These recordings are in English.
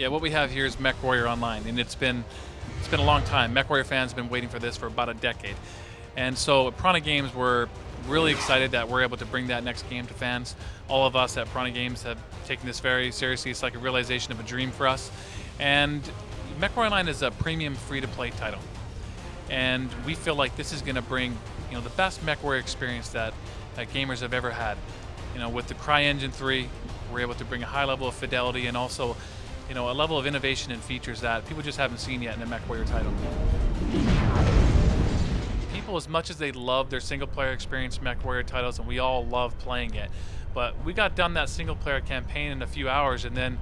Yeah, what we have here is MechWarrior Online, and it's been a long time. MechWarrior fans have been waiting for this for about a decade. And so at Piranha Games, we're really excited that we're able to bring that next game to fans. All of us at Piranha Games have taken this very seriously. It's like a realization of a dream for us. And MechWarrior Online is a premium free-to-play title. And we feel like this is going to bring, the best MechWarrior experience that gamers have ever had. With the CryEngine 3, we're able to bring a high level of fidelity and also, a level of innovation and features that people just haven't seen yet in a MechWarrior title. People, as much as they love their single-player experience MechWarrior titles, and we all love playing it, but we got done that single-player campaign in a few hours, and then,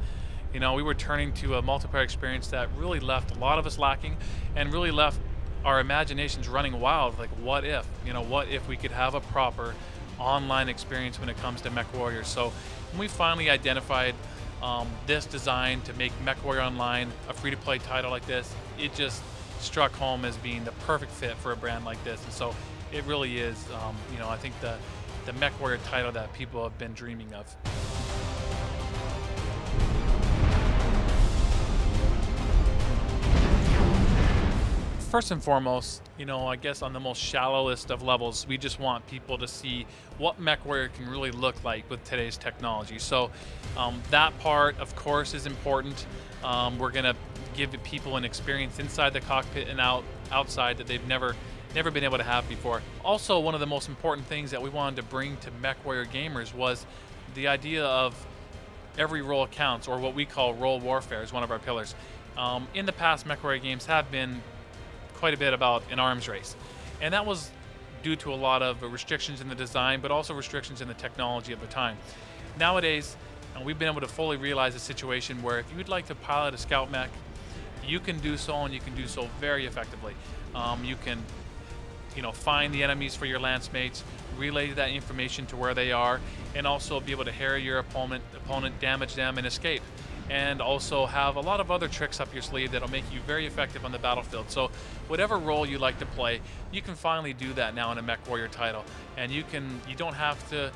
we were turning to a multiplayer experience that really left a lot of us lacking, and really left our imaginations running wild. Like, what if? What if we could have a proper online experience when it comes to MechWarrior? So when we finally identified this design to make MechWarrior Online a free-to-play title like this, it just struck home as being the perfect fit for a brand like this. And so it really is, I think the MechWarrior title that people have been dreaming of. First and foremost, I guess on the most shallowest of levels, we just want people to see what MechWarrior can really look like with today's technology. So that part, of course, is important. We're going to give people an experience inside the cockpit and outside that they've never been able to have before. Also, one of the most important things that we wanted to bring to MechWarrior gamers was the idea of every role counts, or what we call role warfare is one of our pillars. In the past, MechWarrior games have been quite a bit about an arms race, and that was due to a lot of restrictions in the design, but also restrictions in the technology at the time. Nowadays, we've been able to fully realize a situation where if you'd like to pilot a scout mech, you can do so, and you can do so very effectively. You can, find the enemies for your lance mates, relay that information to where they are, and also be able to harry your opponent, damage them, and escape. And also have a lot of other tricks up your sleeve that'll make you very effective on the battlefield. So whatever role you like to play, you can finally do that now in a MechWarrior title. And you don't have to,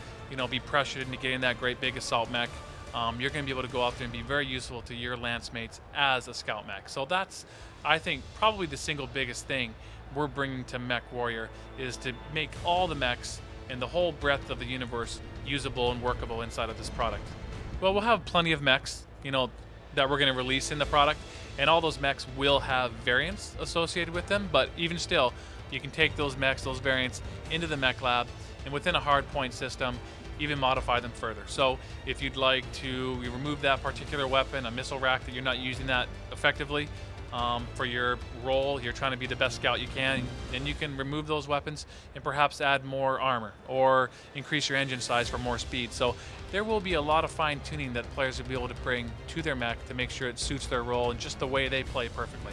be pressured into getting that great big assault mech. You're going to be able to go out there and be very useful to your lance mates as a scout mech. So that's, I think, probably the single biggest thing we're bringing to MechWarrior, is to make all the mechs and the whole breadth of the universe usable and workable inside of this product. Well, we'll have plenty of mechs, that we're going to release in the product, and all those mechs will have variants associated with them, but even still, you can take those mechs, those variants, into the mech lab, and within a hardpoint system, even modify them further. So if you'd like to remove that particular weapon, a missile rack that you're not using that effectively, for your role, you're trying to be the best scout you can, then you can remove those weapons and perhaps add more armor or increase your engine size for more speed. So there will be a lot of fine tuning that players will be able to bring to their mech to make sure it suits their role and just the way they play perfectly.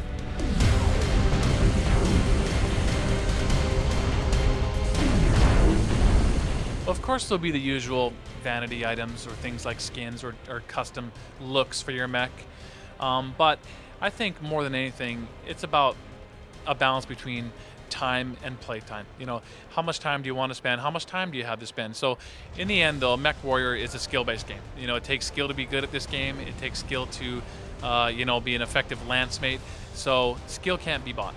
Of course, there'll be the usual vanity items or things like skins or custom looks for your mech, but I think more than anything, it's about a balance between time and playtime. How much time do you want to spend? How much time do you have to spend? So in the end, though, MechWarrior is a skill-based game. It takes skill to be good at this game. It takes skill to, be an effective lance mate. So skill can't be bought.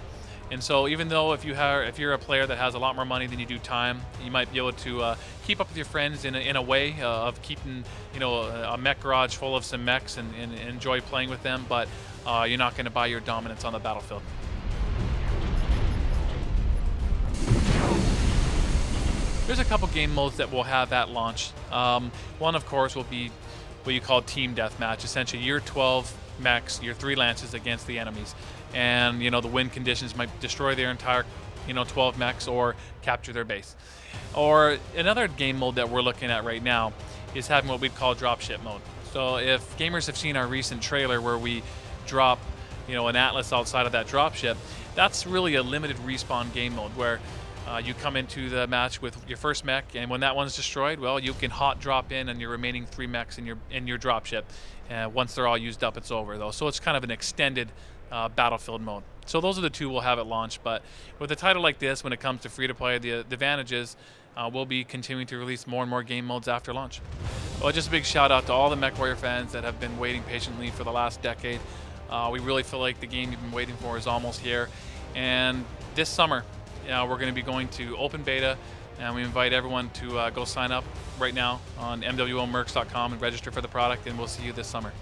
And so even though if you're a player that has a lot more money than you do time, you might be able to keep up with your friends in a way of keeping, a mech garage full of some mechs and enjoy playing with them, but you're not going to buy your dominance on the battlefield. There's a couple game modes that we'll have at launch. One, of course, will be what you call team deathmatch. Essentially, your 12 mechs, your 3 lances against the enemies. And, the win conditions might destroy their entire, 12 mechs or capture their base. Or another game mode that we're looking at right now is having what we'd call dropship mode. So if gamers have seen our recent trailer where we drop, an Atlas outside of that dropship, that's really a limited respawn game mode where you come into the match with your first mech, and when that one's destroyed, well, you can hot drop in on your remaining 3 mechs in your dropship. Once they're all used up, it's over, though. So it's kind of an extended Battlefield mode. So those are the two we'll have at launch. But with a title like this, when it comes to free-to-play, the advantage is we'll be continuing to release more and more game modes after launch. Well, just a big shout out to all the MechWarrior fans that have been waiting patiently for the last decade. We really feel like the game you've been waiting for is almost here. And this summer, we're going to be going to open beta, and we invite everyone to go sign up right now on MWOmercs.com and register for the product, and we'll see you this summer.